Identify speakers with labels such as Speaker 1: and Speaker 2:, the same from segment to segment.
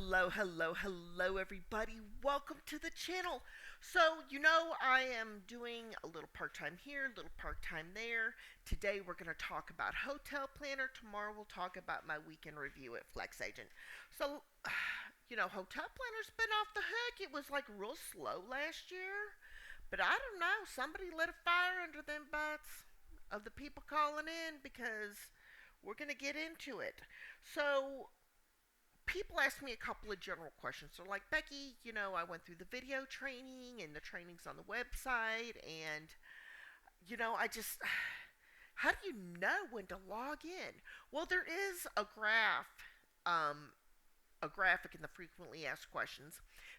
Speaker 1: Hello, everybody. Welcome to the channel. I am doing a little part time here, a little part time there. Today, we're going to talk about Hotel Planner. Tomorrow, we'll talk about my weekend review at Flex Agent. So, Hotel Planner's been off the hook. It was like real slow last year. But I don't know. Somebody lit a fire under them butts of the people calling in because we're going to get into it. So, people ask me a couple of general questions. They're like, Becky, I went through the video training and the training's on the website, and, I just, how do you know when to log in? Well, there is um, a graphic in the frequently asked questions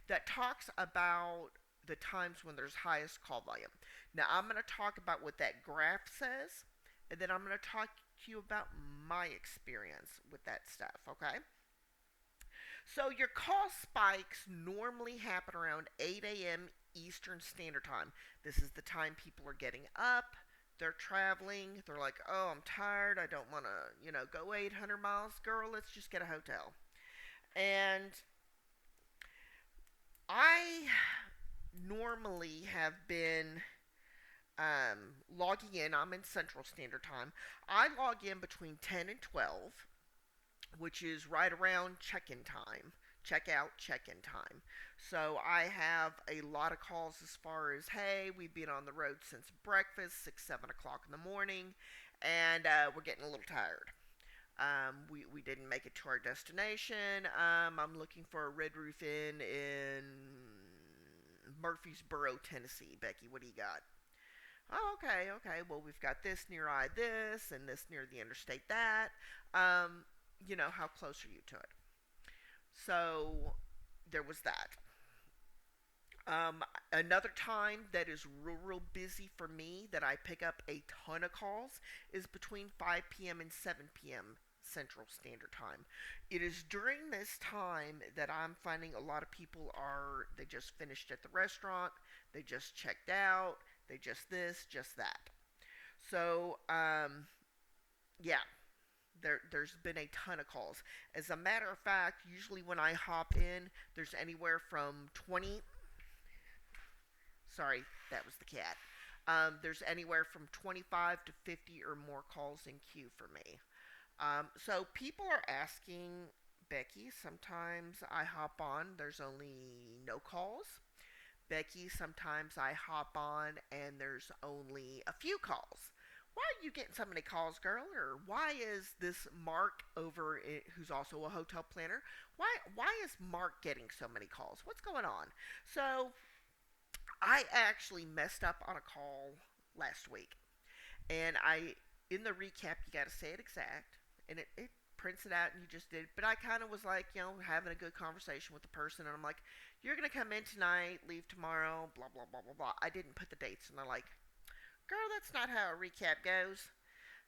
Speaker 1: that talks about the times when there's highest call volume. Now, I'm going to talk about what that graph says, and then I'm going to talk to you about my experience with that stuff, okay? So your call spikes normally happen around 8 a.m. Eastern Standard Time. This is the time people are getting up. They're traveling. They're like, oh, I'm tired. I don't want to, go 800 miles. Girl, let's just get a hotel. And I normally have been logging in. I'm in Central Standard Time. I log in between 10 and 12, which is right around check-in time, check-in time. So I have a lot of calls as far as, hey, we've been on the road since breakfast, 6, 7 o'clock in the morning, and we're getting a little tired. We didn't make it to our destination. I'm looking for a Red Roof Inn in Murfreesboro, Tennessee. Becky, what do you got? Oh, okay. Well, we've got this near I this and this near the interstate that. Um, how close are you to it? So there was that. Another time that is real busy for me that I pick up a ton of calls is between 5 p.m. and 7 p.m. Central Standard Time. It is during this time that I'm finding a lot of people they just finished at the restaurant, they just checked out, they just this, just that. So, yeah, there's been a ton of calls. As a matter of fact, usually when I hop in, there's anywhere from 20. Sorry, that was the cat. There's anywhere from 25 to 50 or more calls in queue for me. So people are asking Becky. Sometimes I hop on, there's only no calls. Becky, sometimes I hop on and there's only a few calls. Why are you getting so many calls, girl? Or why is this Mark who's also a hotel planner? Why is Mark getting so many calls? What's going on? So I actually messed up on a call last week, and I in the recap you got to say it exact, and it prints it out and you just did. But I kind of was like, having a good conversation with the person, and I'm like, you're gonna come in tonight, leave tomorrow, blah blah blah blah blah. I didn't put the dates, and they're like, girl, that's not how a recap goes.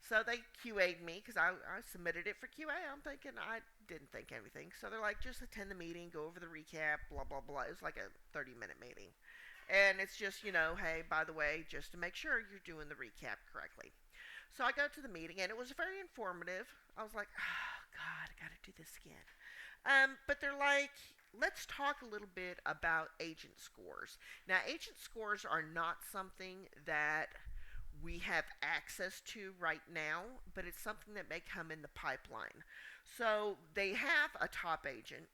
Speaker 1: So they QA'd me because I submitted it for QA. I'm thinking I didn't think anything. So they're like, just attend the meeting, go over the recap, blah blah blah. It was like a 30-minute meeting, and it's just, hey, by the way, just to make sure you're doing the recap correctly. So I go to the meeting, and it was very informative. I was like, oh God, I got to do this again. But they're like, let's talk a little bit about agent scores. Now, agent scores are not something that we have access to right now, but it's something that may come in the pipeline. So they have a top agent,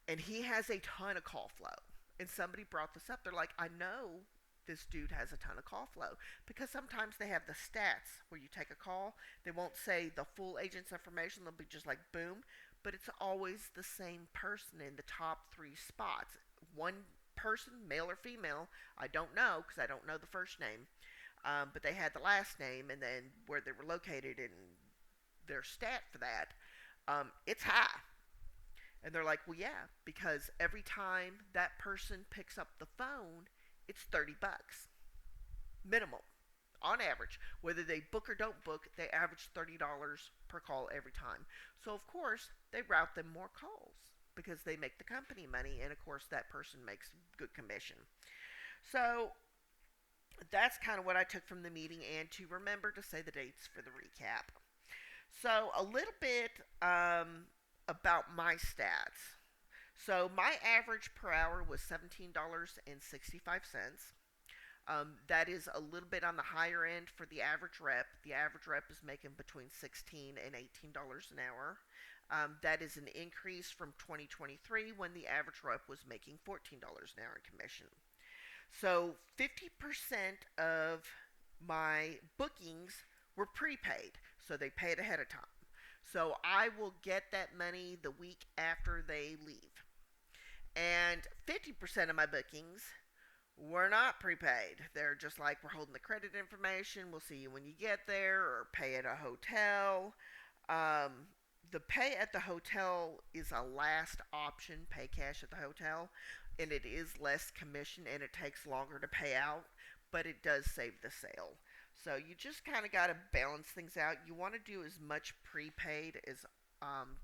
Speaker 1: and he has a ton of call flow. And somebody brought this up. They're like, I know this dude has a ton of call flow because sometimes they have the stats where you take a call, they won't say the full agent's information, they'll be just like boom, but it's always the same person in the top 3 spots. One person, male or female, I don't know because I don't know the first name, but they had the last name and then where they were located and their stat for that. It's high. And they're like, well, yeah, because every time that person picks up the phone, it's $30 minimum on average. Whether they book or don't book, they average $30 per call every time. So, of course, they route them more calls because they make the company money, and of course, that person makes good commission. So, that's kind of what I took from the meeting, and to remember to say the dates for the recap. So, a little bit about my stats. So my average per hour was $17.65. That is a little bit on the higher end for the average rep. The average rep is making between $16 and $18 an hour. That is an increase from 2023 when the average rep was making $14 an hour in commission. So 50% of my bookings were prepaid, so they paid ahead of time. So I will get that money the week after they leave. And 50% of my bookings were not prepaid. They're just like, we're holding the credit information, we'll see you when you get there, or pay at a hotel. Um, the pay at the hotel is a last option, pay cash at the hotel, and it is less commission and it takes longer to pay out, but it does save the sale. So you just kind of got to balance things out. You want to do as much prepaid as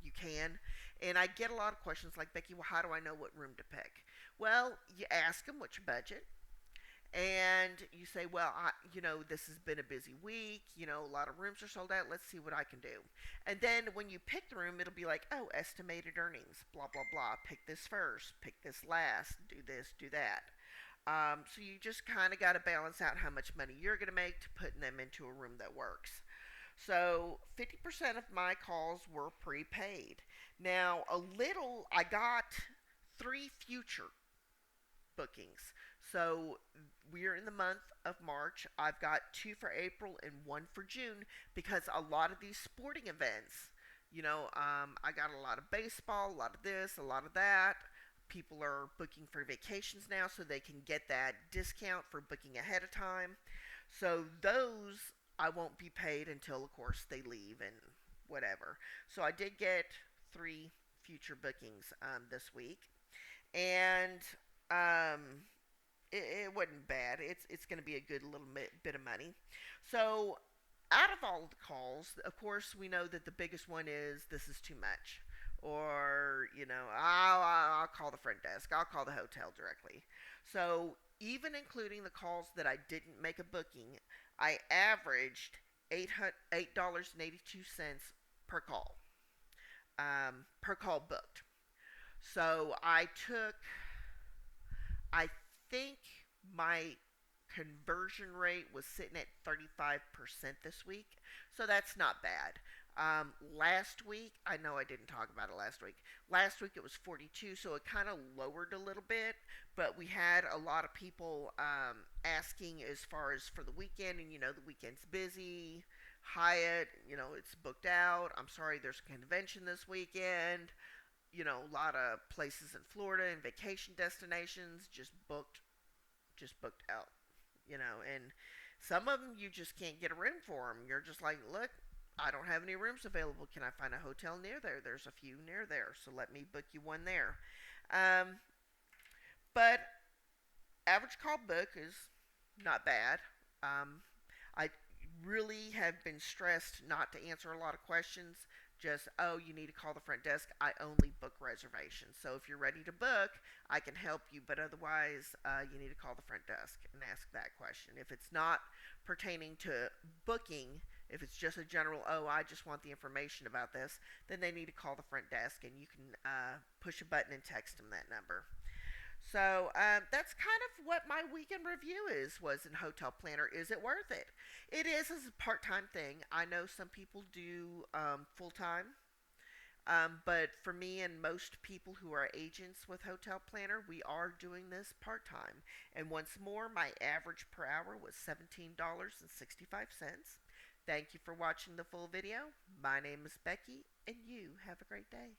Speaker 1: you can. And I get a lot of questions like, Becky, well, how do I know what room to pick? Well, you ask them what's your budget, and you say, well, this has been a busy week. A lot of rooms are sold out. Let's see what I can do. And then when you pick the room, it'll be like, oh, estimated earnings, blah, blah, blah. Pick this first, pick this last, do this, do that. So you just kind of got to balance out how much money you're going to make to putting them into a room that works. So 50% of my calls were prepaid. Now, I got 3 future bookings. So we're in the month of March. I've got 2 for April and 1 for June because a lot of these sporting events, I got a lot of baseball, a lot of this, a lot of that. People are booking for vacations now so they can get that discount for booking ahead of time. So those I won't be paid until, of course, they leave and whatever. So I did get 3 future bookings this week, and um, it wasn't bad. It's going to be a good little bit of money. So out of all of the calls, of course, we know that the biggest one is this is too much, or I'll call the front desk. I'll call the hotel directly. So even including the calls that I didn't make a booking, I averaged $8.82 per call, per call booked. So I think my conversion rate was sitting at 35% this week. So that's not bad. Last week, I know I didn't talk about it last week. Last week it was 42, so it kind of lowered a little bit, but we had a lot of people asking as far as for the weekend, and the weekend's busy. Hyatt, it's booked out. I'm sorry, there's a convention this weekend. A lot of places in Florida and vacation destinations just booked out. And some of them you just can't get a room for them. You're just like, look, I don't have any rooms available. Can I find a hotel near there? There's a few near there, so let me book you one there. Um, but average call book is not bad. I really have been stressed not to answer a lot of questions. Just, oh, you need to call the front desk. I only book reservations. So if you're ready to book, I can help you. But otherwise, you need to call the front desk and ask that question. If it's not pertaining to booking, if it's just a general, oh, I just want the information about this, then they need to call the front desk and you can push a button and text them that number. So that's kind of what my weekend review was in Hotel Planner. Is it worth it? It is as a part-time thing. I know some people do full-time, but for me and most people who are agents with Hotel Planner, we are doing this part-time. And once more, my average per hour was $17.65. Thank you for watching the full video. My name is Becky, and you have a great day.